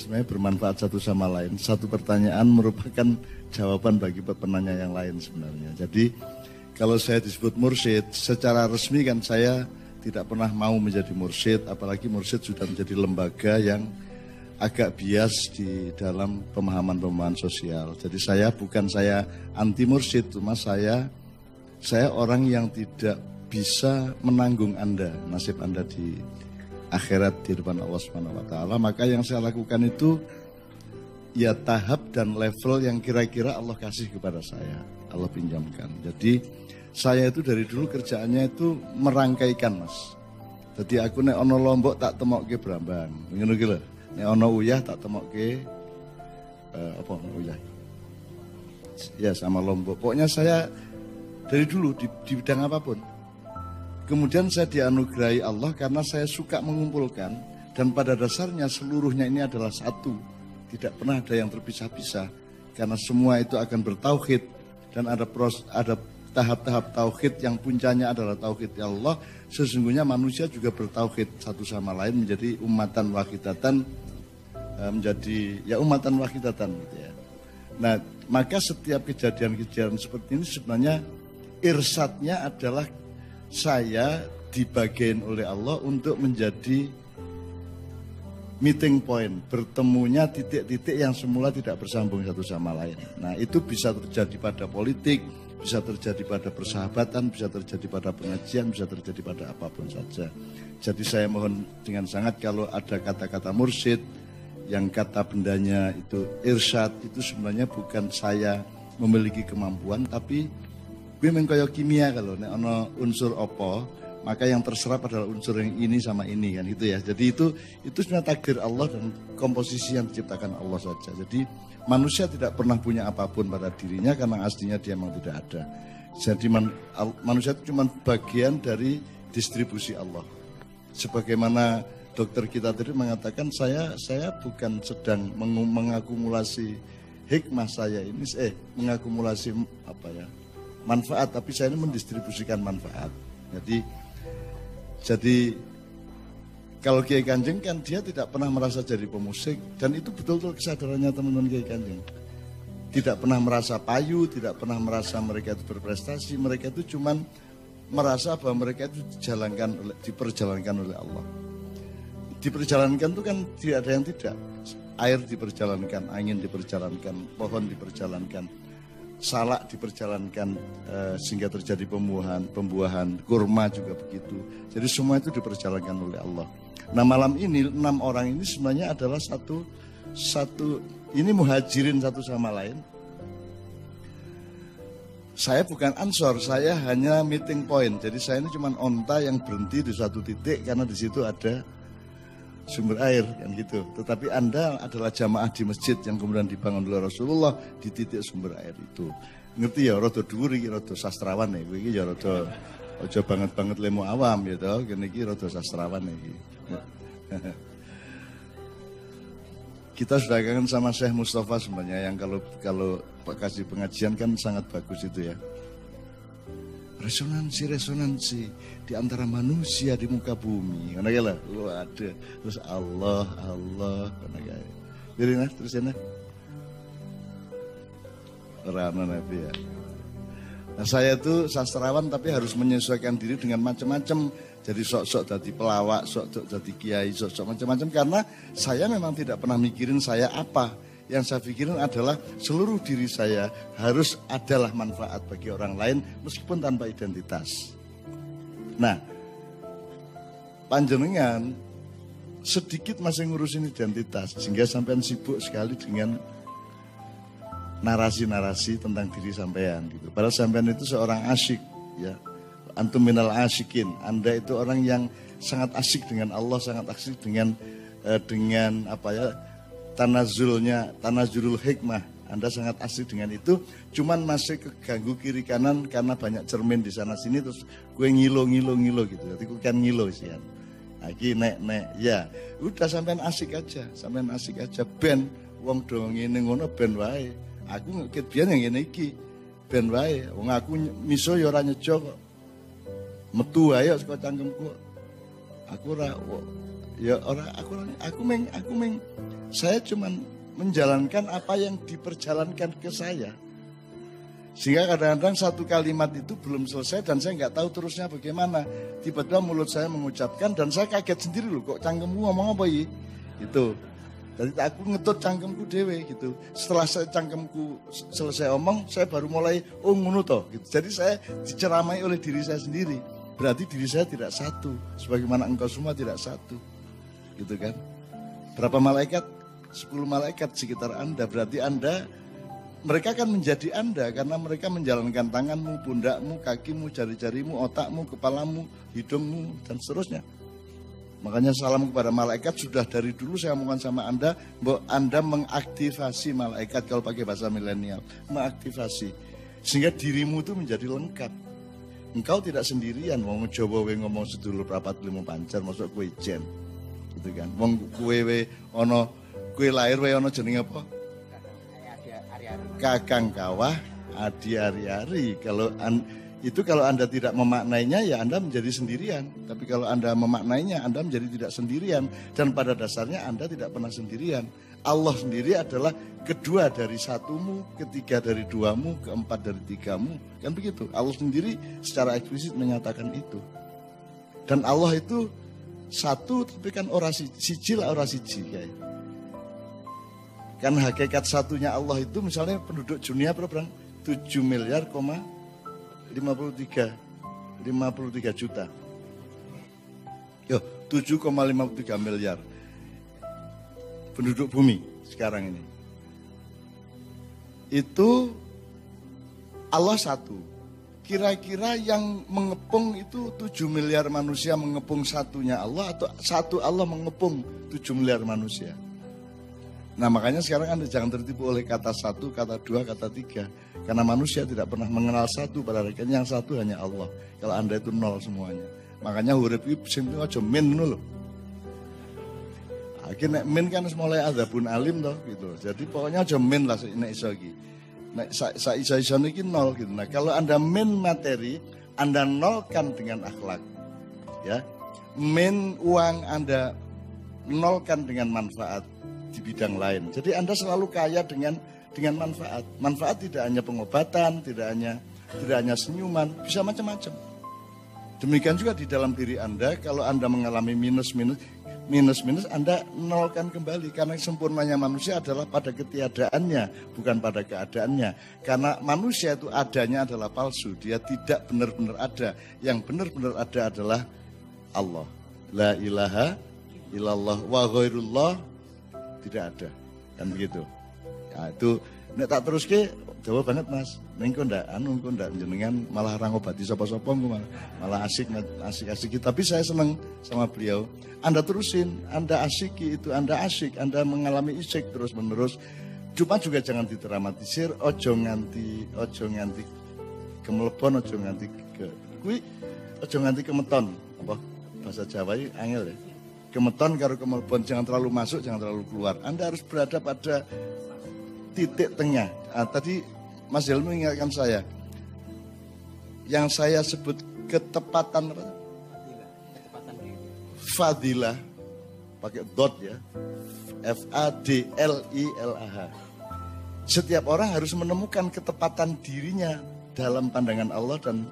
sebenarnya bermanfaat satu sama lain. Satu pertanyaan merupakan jawaban bagi penanya yang lain sebenarnya. Jadi kalau saya disebut mursyid, secara resmi kan saya tidak pernah mau menjadi mursyid, apalagi mursyid sudah menjadi lembaga yang agak bias di dalam pemahaman-pemahaman sosial. Jadi saya anti mursyid, cuma saya orang yang tidak bisa menanggung Anda, nasib Anda di akhirat di depan Allah Subhanahu wa taala. Maka yang saya lakukan itu ya tahap dan level yang kira-kira Allah kasih kepada saya, Allah pinjamkan. Jadi saya itu dari dulu kerjaannya itu merangkaikan, Mas. Jadi aku nek ono Lombok tak temokke Brambang. Ngono ki lho. Nek ono Uyah tak temokke Uyah. Ya sama Lombok. Pokoknya saya dari dulu di bidang apapun. Kemudian saya dianugerahi Allah karena saya suka mengumpulkan dan pada dasarnya seluruhnya ini adalah satu. Tidak pernah ada yang terpisah-pisah karena semua itu akan bertauhid dan ada tahap-tahap tauhid yang puncanya adalah tauhid Allah. Sesungguhnya manusia juga bertauhid satu sama lain menjadi umatan wahidatan, menjadi ya umatan wahidatan gitu ya. Nah, maka setiap kejadian-kejadian seperti ini sebenarnya irsadnya adalah saya dibagiin oleh Allah untuk menjadi meeting point, bertemunya titik-titik yang semula tidak bersambung satu sama lain. Nah, itu bisa terjadi pada politik, bisa terjadi pada persahabatan, bisa terjadi pada pengajian, bisa terjadi pada apapun saja. Jadi saya mohon dengan sangat kalau ada kata-kata mursyid, yang kata bendanya itu irsyad, itu sebenarnya bukan saya memiliki kemampuan, tapi gue mengkoyo kimia kalau nek ono unsur opo, maka yang terserap adalah unsur yang ini sama ini kan gitu ya. Jadi itu sebenarnya takdir Allah dan komposisi yang diciptakan Allah saja. Jadi manusia tidak pernah punya apapun pada dirinya karena aslinya dia memang tidak ada. Jadi manusia itu cuma bagian dari distribusi Allah. Sebagaimana dokter kita tadi mengatakan saya bukan sedang mengakumulasi hikmah saya ini, mengakumulasi manfaat, tapi saya ini mendistribusikan manfaat. Jadi kalau Kiai Kanjeng kan dia tidak pernah merasa jadi pemusik dan itu betul-betul kesadarannya teman-teman Kiai Kanjeng. Tidak pernah merasa payu, tidak pernah merasa mereka itu berprestasi, mereka itu cuman merasa bahwa mereka itu diperjalankan oleh Allah. Diperjalankan itu kan tidak ada yang tidak. Air diperjalankan, angin diperjalankan, pohon diperjalankan, salak diperjalankan sehingga terjadi pembuahan, kurma juga begitu. Jadi semua itu diperjalankan oleh Allah. Nah malam ini 6 orang ini sebenarnya adalah satu ini muhajirin satu sama lain. Saya bukan ansor, saya hanya meeting point. Jadi saya ini cuma onta yang berhenti di satu titik karena di situ ada sumber air kan gitu. Tetapi Anda adalah jamaah di masjid yang kemudian dibangun oleh Rasulullah di titik sumber air itu. Ngerti ya, rada dhuwur iki rada sastrawan ya, iki ya rada aja banget lemu awam ya toh, kene iki rada sastrawan iki. Kita sudah kangen sama Syekh Mustafa sebenarnya yang kalau kasih pengajian kan sangat bagus itu ya. Resonansi di antara manusia di muka bumi. Ngono ya lah. Waduh. Terus Allah ngono kae. Birina terus ana. Ora ana nabi ya. Nah, saya itu sastrawan tapi harus menyesuaikan diri dengan macam-macam. Jadi sok-sok jadi pelawak, sok-sok jadi kiai, sok-sok macam-macam karena saya memang tidak pernah mikirin saya apa. Yang saya pikirin adalah seluruh diri saya harus adalah manfaat bagi orang lain meskipun tanpa identitas. Nah, panjenengan sedikit masih ngurusin identitas sehingga sampean sibuk sekali dengan narasi-narasi tentang diri sampean gitu. Padahal sampean itu seorang asyik ya. Antum minal asyikin. Anda itu orang yang sangat asyik dengan Allah, sangat asyik dengan tanazulul hikmah. Anda sangat asik dengan itu, cuman masih keganggu kiri kanan karena banyak cermin di sana sini terus gue ngilo gitu. Jadi gue kan ngilo sih kan. Lagi nek ya, udah sampean asik aja ben wong do ngene ngono ben wae. Aku ngekit biyen yang ngene iki ben wae. Wong aku miso ya ora nyejo kok. Metu ae saka cangkemku. Aku ora Ya orang aku meng saya cuman menjalankan apa yang diperjalankan ke saya. Sehingga kadang-kadang satu kalimat itu belum selesai dan saya nggak tahu terusnya bagaimana. Tiba-tiba mulut saya mengucapkan dan saya kaget sendiri loh, kok cangkemmu ngomong apa ya? Gitu. Jadi aku ngetut cangkemku dewe gitu. Setelah saya cangkemku selesai omong, saya baru mulai ngono toh gitu. Jadi saya diceramai oleh diri saya sendiri. Berarti diri saya tidak satu, sebagaimana engkau semua tidak satu. Gitu kan? Berapa malaikat? 10 malaikat sekitar Anda. Berarti Anda, mereka akan menjadi Anda karena mereka menjalankan tanganmu, pundakmu, kakimu, jari-jarimu, otakmu, kepalamu, hidungmu, dan seterusnya. Makanya salam kepada malaikat sudah dari dulu saya omongkan sama Anda, bahwa Anda mengaktifasi malaikat kalau pakai bahasa milenial, mengaktifasi sehingga dirimu itu menjadi lengkap. Engkau tidak sendirian, wong Jawa we ngomong sedulur rapat limo pancar, masuk kue jen, gitu kan? Wong kue we ono kue lahir we ono jeneng apa? Kakang kawah, adi ari-ari. Kalau Anda tidak memaknainya ya Anda menjadi sendirian. Tapi kalau Anda memaknainya Anda menjadi tidak sendirian. Dan pada dasarnya Anda tidak pernah sendirian. Allah sendiri adalah kedua dari satumu, ketiga dari duamu, keempat dari tigamu. Kan begitu. Allah sendiri secara eksplisit menyatakan itu. Dan Allah itu satu tapi kan ora siji lah ora siji kayak. Kan hakikat satunya Allah itu misalnya penduduk dunia berapa? 7 miliar, 53 juta. Yo, 7,53 miliar penduduk bumi sekarang ini. Itu Allah satu. Kira-kira yang mengepung itu 7 miliar manusia mengepung satunya Allah atau satu Allah mengepung 7 miliar manusia. Nah makanya sekarang Anda jangan tertipu oleh kata satu, kata dua, kata tiga. Karena manusia tidak pernah mengenal satu, pada akhirnya yang satu hanya Allah. Kalau Anda itu nol semuanya. Makanya huruf itu simpel aja min dulu. Akhirnya min kan mulai adzabun alim toh gitu. Jadi pokoknya aja min lah nek iso iki. Nek sa iso niki nol gitu. Nah kalau Anda min materi, Anda nolkan dengan akhlak. Ya. Min uang Anda nolkan dengan manfaat di bidang lain. Jadi Anda selalu kaya dengan manfaat. Manfaat tidak hanya pengobatan, tidak hanya senyuman, bisa macam-macam. Demikian juga di dalam diri Anda, kalau Anda mengalami minus Anda nolkan kembali. Karena sempurnanya manusia adalah pada ketiadaannya, bukan pada keadaannya. Karena manusia itu adanya adalah palsu, dia tidak benar-benar ada. Yang benar-benar ada adalah Allah. La ilaha illallah wa ghairullah tidak ada, kan begitu. Ya itu nek tak terus ke jauh banget mas. Nengko ndak jenengan malah rangobati sapa-sapa malah asik. Tapi saya senang sama beliau. Anda terusin, Anda asiki itu, Anda asik, Anda mengalami isik terus menerus. Cuma juga jangan didramatisir, ojo nganti kemelebon, ojo nganti kemeton. Apa bahasa Jawa ini angel ya. Kemeton karo kemelebon, jangan terlalu masuk, jangan terlalu keluar. Anda harus berada pada titik tengah. Tadi Mas Helmi mengingatkan saya, yang saya sebut ketepatan apa? Fadilah, pakai dot ya, FADLILAH. Setiap orang harus menemukan ketepatan dirinya dalam pandangan Allah dan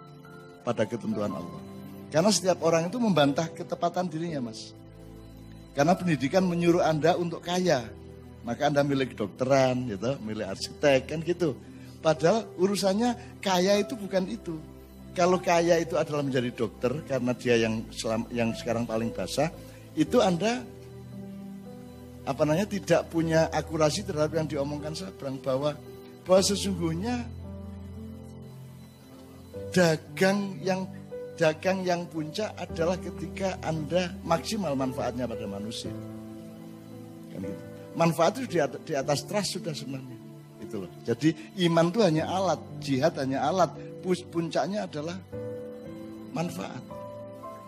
pada ketentuan Allah. Karena setiap orang itu membantah ketepatan dirinya, Mas. Karena pendidikan menyuruh Anda untuk kaya. Maka Anda milih kedokteran, gitu, milih arsitek, kan gitu. Padahal urusannya kaya itu bukan itu. Kalau kaya itu adalah menjadi dokter, karena dia yang sekarang paling basah, itu Anda tidak punya akurasi terhadap yang diomongkan Sabrang, bahwa sesungguhnya dagang yang puncak adalah ketika Anda maksimal manfaatnya pada manusia. Kan gitu. Manfaat itu di atas trust sudah sebenarnya. Itu loh. Jadi iman itu hanya alat, jihad hanya alat, puncaknya adalah manfaat.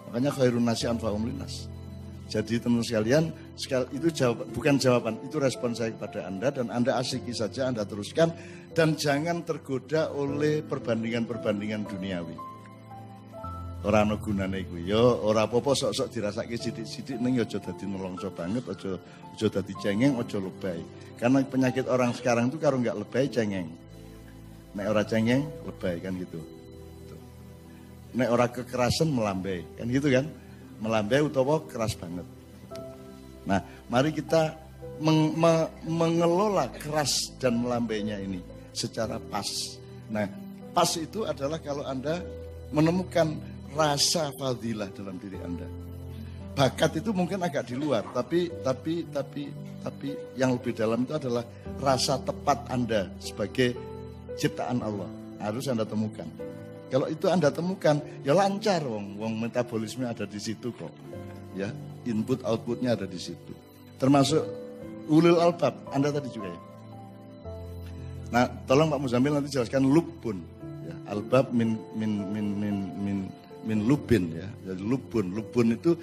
Makanya khairun nasi anfa'um linnas. Jadi teman sekalian, itu bukan jawaban, itu respon saya kepada Anda, dan Anda asiki saja, Anda teruskan, dan jangan tergoda oleh perbandingan-perbandingan duniawi. ora ana gunane kuwi. Ya ora apa-apa sok-sok dirasake sithik-sithik ning ya aja dadi nelongso banget, aja dadi cengeng, aja lebay. Karena penyakit orang sekarang itu karo enggak lebay cengeng. Nek ora cengeng lebay kan gitu. Nek ora kekerasan melambai kan gitu kan. Melambai utawa keras banget. Nah, mari kita mengelola keras dan melambainya ini secara pas. Nah, pas itu adalah kalau Anda menemukan rasa fadilah dalam diri Anda. Bakat itu mungkin agak di luar, tapi yang lebih dalam itu adalah rasa tepat Anda sebagai ciptaan Allah. Harus Anda temukan. Kalau itu Anda temukan, ya lancar wong metabolisme ada di situ kok. Ya, input outputnya ada di situ. Termasuk ulul albab, Anda tadi juga ya. Nah, tolong Pak Muzamil nanti jelaskan lubun. Ya, albab min lubin ya. Jadi lubun itu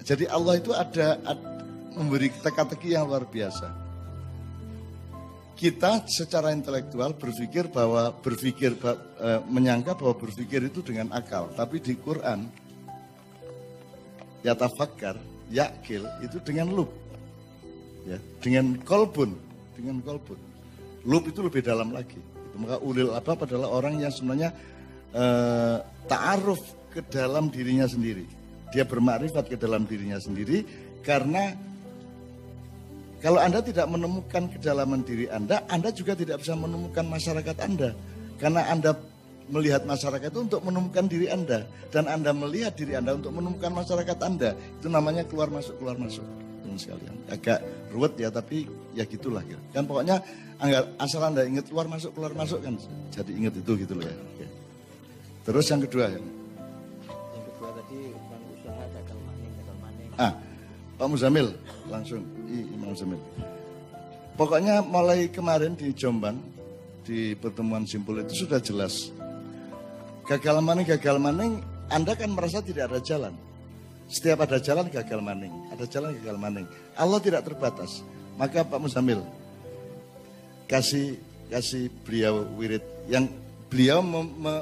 jadi Allah itu ada memberi teka-teki yang luar biasa. Kita secara intelektual menyangka bahwa berpikir itu dengan akal, tapi di Quran ya tafakkar, yakil itu dengan lub. Ya, dengan kolbun. Lub itu lebih dalam lagi. Maka ulil albab adalah orang yang sebenarnya ta'aruf ke dalam dirinya sendiri. Dia bermakrifat ke dalam dirinya sendiri karena kalau Anda tidak menemukan kedalaman diri Anda juga tidak bisa menemukan masyarakat Anda. Karena Anda melihat masyarakat itu untuk menemukan diri Anda dan Anda melihat diri Anda untuk menemukan masyarakat Anda. Itu namanya keluar masuk. Sekalian. Agak ruwet ya, tapi ya gitulah ya. Kan pokoknya asal Anda ingat keluar masuk kan jadi ingat itu gitu loh ya. Oke. Terus yang kedua ya. Yang kedua tadi tentang usaha gagal maning. Pak Muzamil langsung Imam Muzamil. Pokoknya mulai kemarin di Jombang di pertemuan simpul itu sudah jelas. Gagal maning Anda kan merasa tidak ada jalan. Setiap ada jalan gagal maning. Allah tidak terbatas. Maka Pak Muzamil kasih beliau wirid yang beliau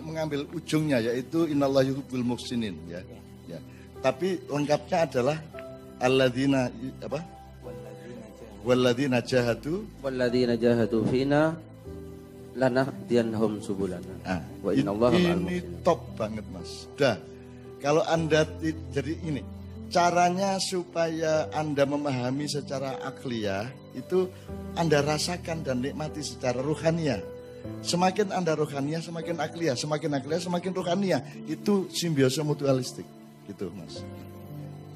mengambil ujungnya yaitu innallaha yuhibbul muhsinin ya. Tapi lengkapnya adalah alladzina apa? Walladzina jahadu fina lanahdiyannahum subulana. Wa innallaha ma'al muhsinin. Ini top banget Mas. Dah. Kalau Anda jadi ini, caranya supaya Anda memahami secara akliyah itu Anda rasakan dan nikmati secara ruhaniyah. Semakin Anda ruhaniyah, semakin akliyah, semakin ruhaniyah. Itu simbiosis mutualistik, gitu Mas.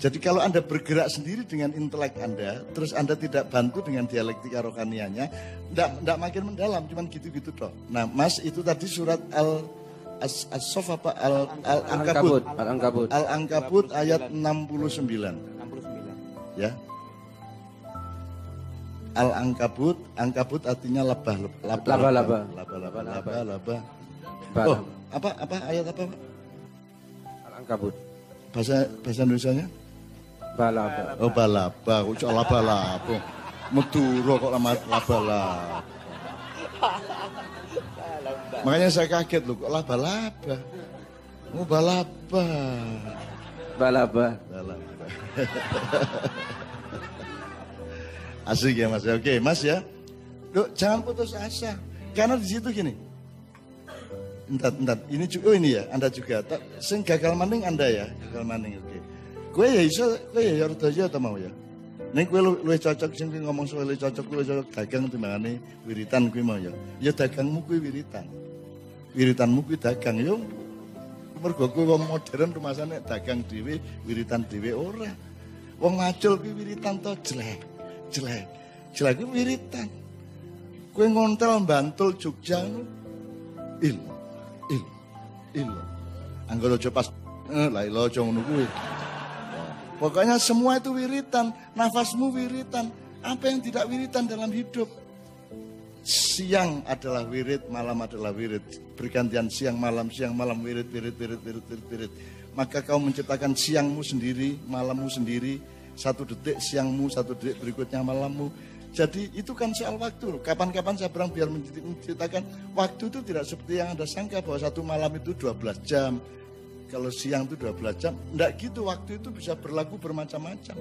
Jadi kalau Anda bergerak sendiri dengan intelek Anda, terus Anda tidak bantu dengan dialektika rohaniyahnya, enggak makin mendalam, cuman gitu-gitu toh. Nah, Mas itu tadi surat As-Saff apa Al-Ankabut ayat 69. Ya. Al-Ankabut artinya laba. Oh, apa ayat apa? Al-Ankabut. Bahasa Indonesianya? Balaba. Oh, balaba. Kok laba. Meduro kok laba. Makanya saya kaget loh, kok laba-laba. Oh, balaba. Asik ya Mas. Oke, Mas ya. Loh, jangan putus asa. Karena di situ gini. Entar. Ini ya, Anda juga. Sing gagal maning Anda ya, gagal maning. Oke. Kowe ya iso, kowe ya rada ya ta mau ya. Nek kowe luwih cocok sing ngomong soal luwih cocok dagang timbangane wiritan kuwi mau ya. Ya dagangmu kuwi wiritan. Wiritanmu kuwi dagang yo. Mergo kowe wong modern rumasane dagang dhewe, wiritan dhewe ora. Wong macul kuwi wiritan to jelek kuwi wiritan. Kowe ngontel Bantul Jogja il. Anggere aja pas la ilaha aja ngono kuwi. Pokoknya semua itu wiritan, nafasmu wiritan. Apa yang tidak wiritan dalam hidup? Siang adalah wirid, malam adalah wirid. Bergantian siang malam, wirid. Maka kau menciptakan siangmu sendiri, malammu sendiri. 1 detik siangmu, 1 detik berikutnya malammu. Jadi itu kan soal waktu. Kapan-kapan saya biar menceritakan waktu itu tidak seperti yang Anda sangka bahwa 1 malam itu 12 jam. kalau siang itu 12 jam. Enggak gitu, waktu itu bisa berlaku bermacam-macam.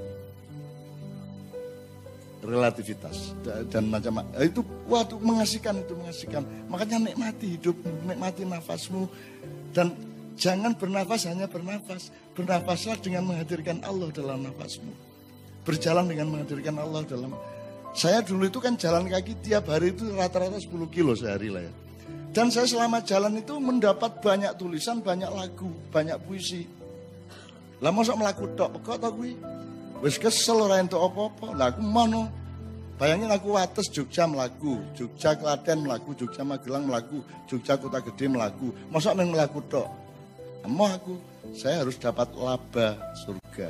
Relativitas dan macam itu waktu mengasihkan, itu mengasihkan. Makanya nikmati hidupmu, nikmati nafasmu, dan jangan bernafas hanya bernafas. Bernafaslah dengan menghadirkan Allah dalam nafasmu. Berjalan dengan menghadirkan Allah dalam. Saya dulu itu kan jalan kaki tiap hari itu rata-rata 10 kilo sehari lah ya. Dan saya selama jalan itu mendapat banyak tulisan, banyak lagu, banyak puisi. Lah mosok mlaku tok kok ta kuwi? Wis kesel ora entuk apa-apa. Lah aku mono. Bayangin aku wates Jogja mlaku, Jogja Klaten mlaku, Jogja Magelang mlaku, Jogja Kota Gede mlaku. Mosok nang mlaku tok. Emoh aku, saya harus dapat laba surga.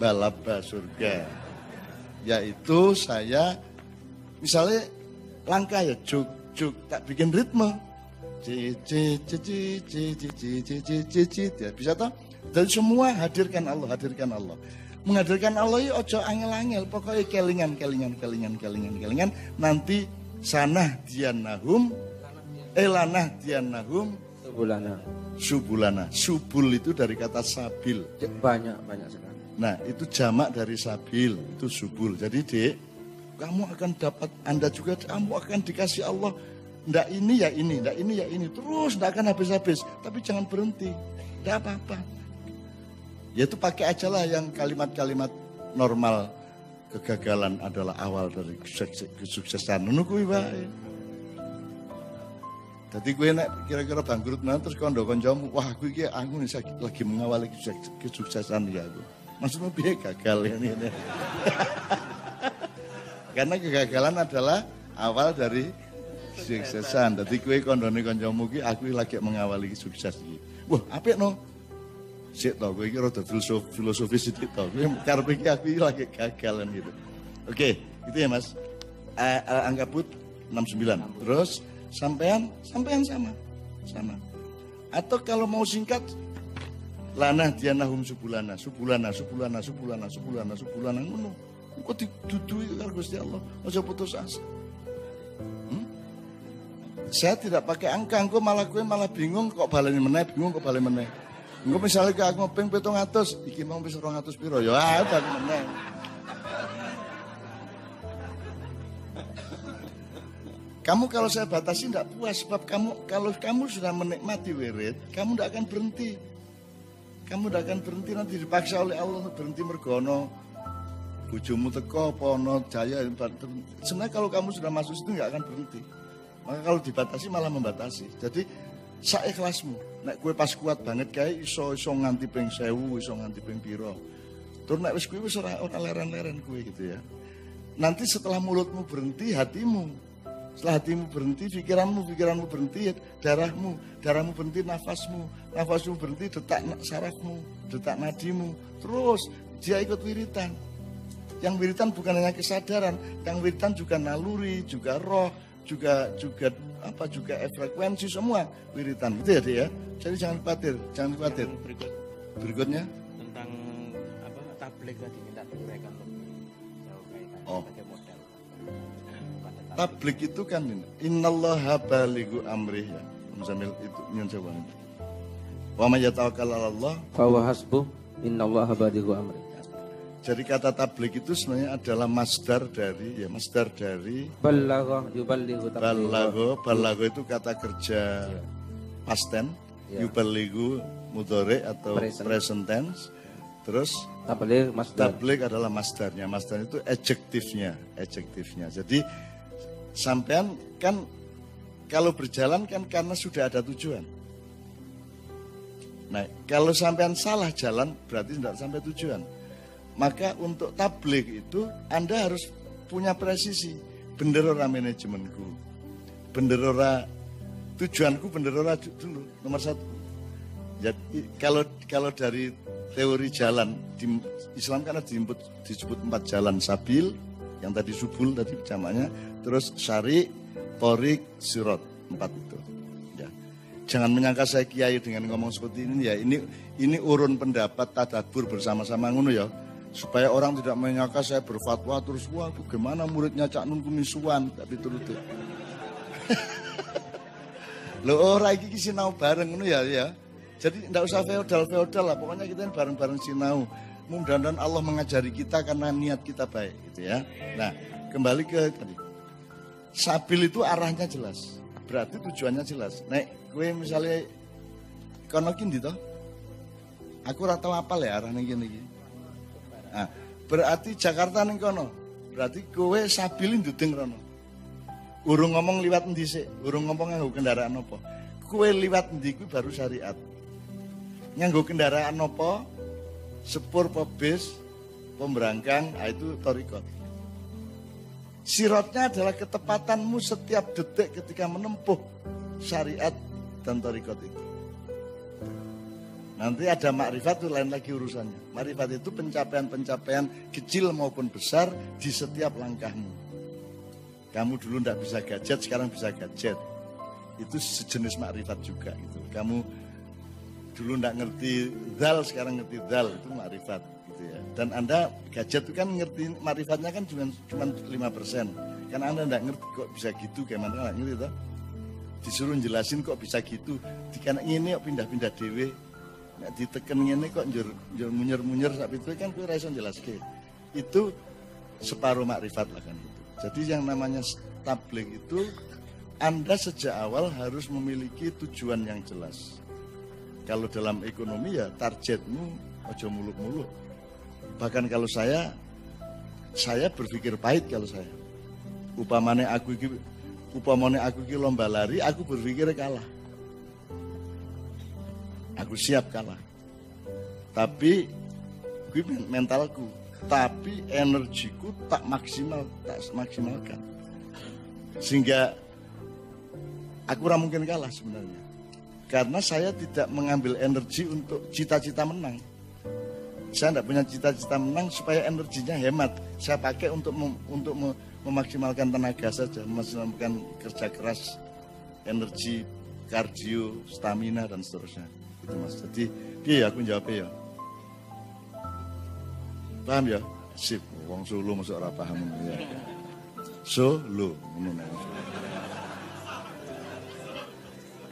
Balaba surga. Yaitu saya misalnya langkah ya jog tak bikin ritme. Ya bisa toh? Dari semua hadirkan Allah. Menghadirkan Allah ya ojo angel-angel, pokoknya kelingan. Nanti sanah diannahum elanah diannahum subulana. Subul itu dari kata sabil. Banyak sekali. Nah, itu jamak dari sabil, itu subul. Jadi, Dek, kamu akan dapat, Anda juga kamu akan dikasih Allah. Ndak ini ya ini, ndak ini ya ini. Terus ndak akan habis-habis, tapi jangan berhenti. Ndak apa-apa. Yaitu pakai aja lah yang kalimat-kalimat normal. Kegagalan adalah awal dari kesuksesan. Ngono kuwi wae. Dadi kowe nek kira-kira bangkrut nang terus kondo kancamu, wah aku iki lagi mengawali kesuksesan ya aku. Maksudnya piye gagal ini. Karena kegagalan adalah awal dari kesuksesan. Dadi kowe kondone kancamu iki aku lagi mengawali sukses iki. Wah, apik no. Sik to, kowe iki rada filosofis sithik to. Kowe karepe iki aku lagi gagalan gitu. Oke, itu ya Mas. Ankabut 69. Terus sampean sama. Atau kalau mau singkat lanah dianahum subulana ngono. Kok didudui karo Gusti Allah. Aja putus asa. Saya tidak pakai angka, engko malah bingung kok baleni meneh, Engko misalnya ke aku ping 700, iki mau wis 200 piro ya bali meneh. Kamu kalau saya batasi tidak puas, sebab kalau kamu sudah menikmati wirid, kamu tidak akan berhenti. Kamu tidak akan berhenti, nanti dipaksa oleh Allah berhenti mergono. Bojomu teko pono jaya. Sebenarnya kalau kamu sudah masuk situ nggak akan berhenti. Maka kalau dibatasi malah membatasi. Jadi saikhlasmu. Nek kue pas kuat banget kae iso nganti ping 1000, iso nganti ping piro. Tur nek wis kuwi wis ora leren-leren kuwi gitu ya. Nanti setelah mulutmu berhenti, hatimu. Setelah hatimu berhenti, pikiranmu berhenti, darahmu berhenti, nafasmu berhenti, detak sarafmu, detak nadimu. Terus dia ikut wiritan. Yang wiritan bukan hanya kesadaran, yang wiritan juga naluri, juga roh, juga frekuensi semua wiritan. Gitu ya, Dek ya. Jadi jangan khawatir. Berikutnya Tentang tabligh tadi minta diuraikan lebih jauh kaitannya sebagai modal. Tabligh itu kan innallaha balighu amrih ya. Sambil itu nyun jawab. Wa may yatawakkal 'alallah fa huwa hasbuh innallaha balighu amri. Jadi kata tabligh itu sebenarnya adalah masdar dari balagha yuballighu tabligh. Balagha itu kata kerja past tense, yuballighu mudhari atau present tense. Terus tabligh adalah masdarnya. Masdarnya itu adjektifnya. Jadi sampean kan kalau berjalan kan karena sudah ada tujuan. Nah, kalau sampean salah jalan berarti tidak sampai tujuan. Maka untuk tabligh itu Anda harus punya presisi. Bener ora manajemenku, bener ora tujuanku, bener ora dulu nomor 1. Jadi kalau dari teori jalan di Islam kan disebut 4 jalan sabil, yang tadi subul tadi jamaknya, terus syari, torik, sirat, 4 itu. Ya. Jangan menyangka saya kiai dengan ngomong seperti ini ya. Ini urun pendapat tadabbur bersama-sama ngono ya. Supaya orang tidak menyangka saya berfatwa terus wah bagaimana muridnya Cak Nun kumisuan tapi turuti. Lho ora iki sinau bareng ngono ya. Jadi tidak usah feodal lah, pokoknya kita ini bareng-bareng sinau. Mudah-mudahan Allah mengajari kita karena niat kita baik gitu ya. Nah, kembali ke tadi. Sabil itu arahnya jelas. Berarti tujuannya jelas. Nek gue misalnya kono ki ndi to? Aku ora tau apal ya arahnya gini. Nah, berarti Jakarta ning kono. Berarti kowe sabil nduding rono. Urung ngomong liwat endi sik, urung ngomong nganggo kendaraan apa. Kowe liwat endi kuwi baru syariat. Nganggo kendaraan apa? Sepur apa bis, pemberangkang, itu thariqat. Sirotnya adalah ketepatanmu setiap detik ketika menempuh syariat dan thariqat itu. Nanti ada makrifat itu lain lagi urusannya. Makrifat itu pencapaian-pencapaian kecil maupun besar di setiap langkahmu. Kamu dulu tidak bisa gadget, sekarang bisa gadget. Itu sejenis makrifat juga. Gitu. Kamu dulu tidak ngerti dal, sekarang ngerti dal, itu makrifat. Gitu ya. Dan Anda gadget itu kan ngerti, makrifatnya kan cuma 5%. Karena Anda tidak ngerti kok bisa gitu, gimana nggak ngerti toh? Disuruh jelasin kok bisa gitu. Dikana ini kok pindah-pindah dewe. Nek diteken ngene kok njur munyer-munyer sak itu kan kuwi ra iso jelaske. Itu separuh makrifat lah kan itu. Jadi yang namanya tabligh itu Anda sejak awal harus memiliki tujuan yang jelas. Kalau dalam ekonomi ya targetmu aja muluk-muluk. Bahkan kalau saya berpikir pahit kalau saya. Upamane aku iki lomba lari, aku berpikir kalah. Aku siap kalah. Tapi gue mentalku, tapi energiku tak maksimalkan. Sehingga aku ora mungkin kalah sebenarnya. Karena saya tidak mengambil energi untuk cita-cita menang. Saya tidak punya cita-cita menang supaya energinya hemat. Saya pakai untuk memaksimalkan tenaga saja, memaksimalkan kerja keras, energi, kardio, stamina dan seterusnya. Itu Mas. Jadi, piye aku jawabnya ya? Paham ya? Sip, wong Solo masuk ora paham ya. Solo, ngono.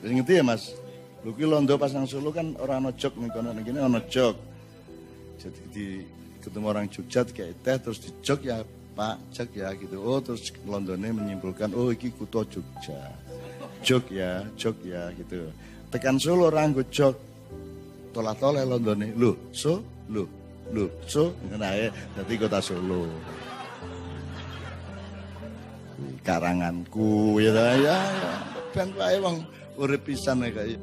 Wis ngerti ya, Mas? Lho ki londo pas nang Solo kan ora ana jog ning kono, ning kene ana jog. Jadi ketemu orang Jogja kayak teh terus di jog ya Pak, jog ya gitu. Oh, terus Londone menyimpulkan, oh iki kutha Jogja. Jog ya gitu. Tekan Solo ora nggo jog. Tolah-tolah Londone. Lho, so ngenae dadi kota Solo. Karanganku ya ben wae wong urip pisan kae.